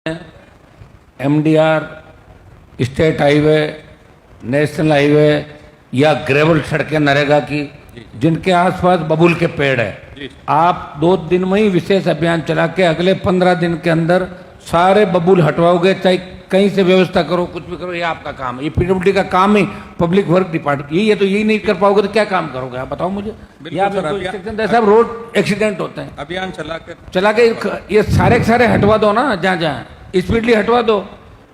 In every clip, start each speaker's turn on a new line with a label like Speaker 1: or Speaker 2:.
Speaker 1: MDR, state highway, national highway या gravel सड़कें नरेगा की जिनके आसपास बबूल के पेड़ है, आप 2 दिन में ही विशेष अभियान चला के अगले 15 दिन के अंदर सारे बबूल हटवाओगे, चाहे कहीं से व्यवस्था करो, कुछ भी करो, ये आपका काम है। ये पीडब्ल्यूडी का काम ही पब्लिक वर्क डिपार्टमेंट यही है, तो यही नहीं कर पाओगे तो क्या काम करोगे आप बताओ मुझे। सब रोड एक्सीडेंट होते हैं,
Speaker 2: अभियान चला के
Speaker 1: ये सारे हटवा दो ना, जहाँ जहाँ स्पीडली हटवा दो,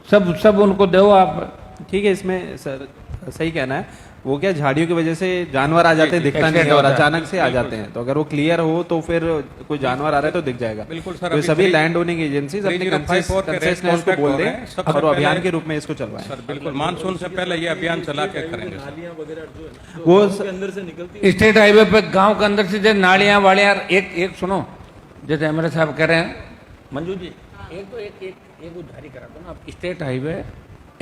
Speaker 1: सब उनको दो आप।
Speaker 3: ठीक है, इसमें सर सही कहना है। वो क्या झाड़ियों की वजह से जानवर आ जाते हैं, दिखता नहीं है और अचानक से आ जाते हैं, तो अगर वो क्लियर हो तो फिर कोई जानवर आ रहा है तो दिख जाएगा।
Speaker 2: बिल्कुल सर,
Speaker 3: तो सभी लैंड ओनिंग एजेंसी अपने कंसेशनर्स को बोल दें और अभियान के रूप में इसको चलवाएं।
Speaker 2: सर बिल्कुल, मानसून से पहले ये अभियान चला के करेंगे।
Speaker 3: वो
Speaker 4: अंदर से निकलती
Speaker 1: स्टेट हाईवे पे गांव के अंदर से जैसे नालियां वालियां, एक सुनो, जैसे एमएलए साहब कह रहे हैं, मंजू जी एक उधारी करा दो ना आप, स्टेट हाईवे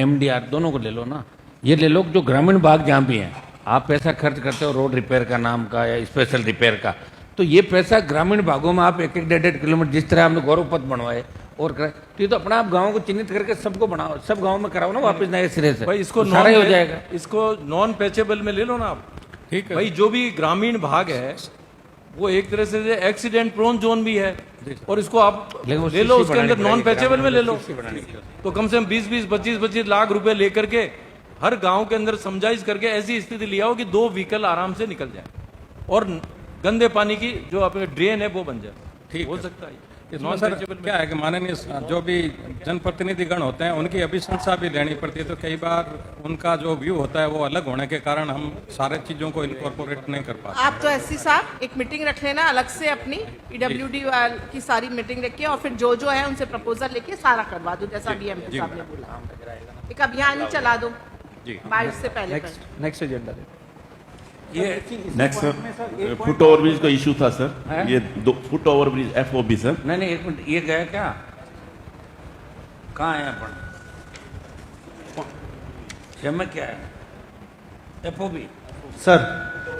Speaker 1: एमडीआर दोनों को ले लो ना। ये ले लो जो ग्रामीण भाग जहाँ भी हैं, आप पैसा खर्च करते हो रोड रिपेयर का नाम का या स्पेशल रिपेयर का, तो ये पैसा ग्रामीण भागों में आप 1-1 किलोमीटर जिस तरह आपने गौरव पथ बनवाए और कराए, तो ये तो अपना आप गाँव को चिन्हित करके सबको बनाओ, सब गाँव में कराओ ना वापस नए सिरे से,
Speaker 4: भाई इसको
Speaker 1: तो सारा ही हो जाएगा।
Speaker 4: इसको नॉन पैचेबल में ले लो ना आप।
Speaker 2: ठीक है
Speaker 4: भाई जो भी ग्रामीण भाग है वो एक तरह से एक्सीडेंट प्रोन जोन भी है, और इसको आप ले लो, उसके अंदर नॉन पैचेबल में ले लो, तो कम से कम 20-20, 25-25 लाख रुपए लेकर के हर गांव के अंदर समझाइश करके ऐसी स्थिति लिया हो कि 2 व्हीकल आराम से निकल जाए और गंदे पानी की जो अपने ड्रेन है वो बन जाए।
Speaker 2: ठीक
Speaker 4: हो
Speaker 2: है।
Speaker 4: सकता है
Speaker 2: इसमें सर क्या है कि माननीय जो भी जनप्रतिनिधिगण होते हैं उनकी अभिशंसा भी लेनी पड़ती है, तो कई बार उनका जो व्यू होता है वो अलग होने के कारण हम सारे चीजों को इनकॉर्पोरेट नहीं कर पाते।
Speaker 5: आप तो एससी साहब एक मीटिंग रख लेना अलग से, अपनी पीडब्ल्यूडी की सारी मीटिंग रखिए और फिर जो है उनसे प्रपोजल लेके सारा करवा दो, जैसा भी एमपी साहब ने बोला। एक अभियान ही चला दो 22 से पहले।
Speaker 3: नेक्स्ट एजेंडा
Speaker 1: ये
Speaker 6: next sir, foot over bridge का इशू था सर, ये 2 foot over bridge FOB sir.
Speaker 1: नहीं 1 मिनट, ये गया क्या, कहाँ है अपन में क्या है FOB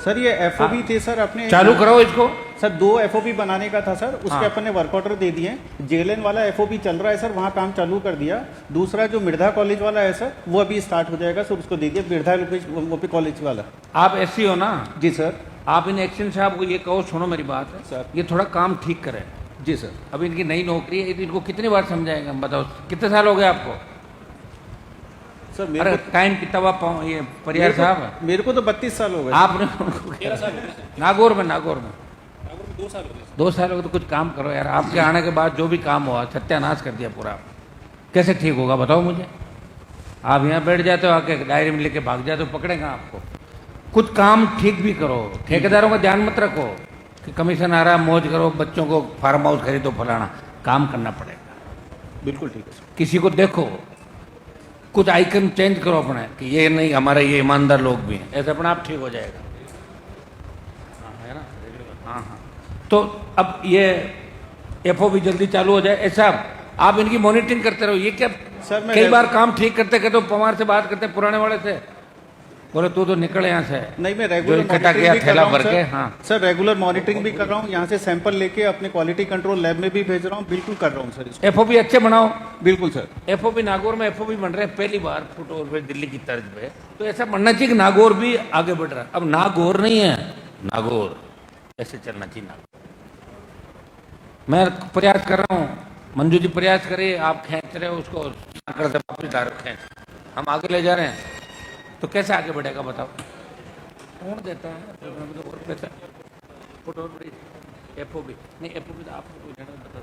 Speaker 7: सर ये FOB थे सर, अपने
Speaker 1: चालू कराओ इसको
Speaker 7: सर 2 FOB बनाने का था सर, उसके अपन ने वर्क ऑर्डर दे दिए। JLN वाला FOB चल रहा है सर, वहाँ काम चालू कर दिया। दूसरा जो मिर्धा कॉलेज वाला है सर, वो अभी स्टार्ट हो जाएगा सर, उसको दे दिया मिर्धा कॉलेज वाला।
Speaker 1: आप एससी हो ना
Speaker 7: जी सर।
Speaker 1: आप इन एक्शन साहब को ये कहो, सुनो मेरी बात है
Speaker 7: सर,
Speaker 1: ये थोड़ा काम ठीक करें।
Speaker 7: जी सर।
Speaker 1: अब इनकी नई नौकरी है, इनको कितनी बार समझाएंगे हम, बताओ कितने साल हो गए आपको
Speaker 7: सर
Speaker 1: अरे टाइम कितना हुआ ये परियार साहब,
Speaker 7: मेरे को तो 32 साल हो गए।
Speaker 1: आपने नागौर में 2 साल हो गए, तो कुछ काम करो यार। आपके आने के बाद जो भी काम हुआ सत्यानाश कर दिया पूरा, कैसे ठीक होगा बताओ मुझे। आप यहाँ बैठ जाते हो, आके डायरी में लेके भाग जाते हो, पकड़ेगा आपको। कुछ काम ठीक भी करो, ठेकेदारों का ध्यान मत रखो कि कमीशन आ रहा है मौज करो, बच्चों को फार्म हाउस खरीदो फलाना, काम करना पड़ेगा।
Speaker 7: बिल्कुल ठीक है।
Speaker 1: किसी को देखो, कुछ आइकन चेंज करो अपने कि ये नहीं हमारे ये ईमानदार लोग भी हैं, ऐसे अपना आप ठीक हो जाएगा। हाँ है ना, हाँ। तो अब ये FOB जल्दी चालू हो जाए। ऐसा आप इनकी मॉनिटरिंग करते रहो। ये क्या
Speaker 7: सर
Speaker 1: कई बार काम ठीक करते करते पवार से बात करते पुराने वाले से, बोले तू तो निकल यहाँ से।
Speaker 7: नहीं, मैं रेगुलर
Speaker 1: इकट्ठा किया थैला भर के। हाँ
Speaker 7: सर, रेगुलर मॉनिटरिंग भी कर रहा हूँ, यहाँ से सैंपल लेके अपने क्वालिटी कंट्रोल लैब में भी भेज रहा हूँ। बिल्कुल कर रहा हूँ सर इसको।
Speaker 1: FOB अच्छे बनाओ।
Speaker 7: बिल्कुल सर।
Speaker 1: FOB नागौर में FOB बन रहे हैं पहली बार फुट ओवर दिल्ली की तर्ज पे, तो ऐसा बनना चाहिए कि नागौर भी आगे बढ़ रहा है। अब नागौर नहीं है, नागौर ऐसे चलना चाहिए। नागौर मैं प्रयास कर रहा हूँ, मंजू जी प्रयास करिए, आप खींच रहे हो उसको साकर से वापस डायरेक्ट खींच, हम आगे ले जा रहे हैं, तो कैसे आगे बढ़ेगा बताओ। कौन देता है और पैसा फुट ओवर ब्रिज FOB नहीं, FOB तो आपको कोई लेना बता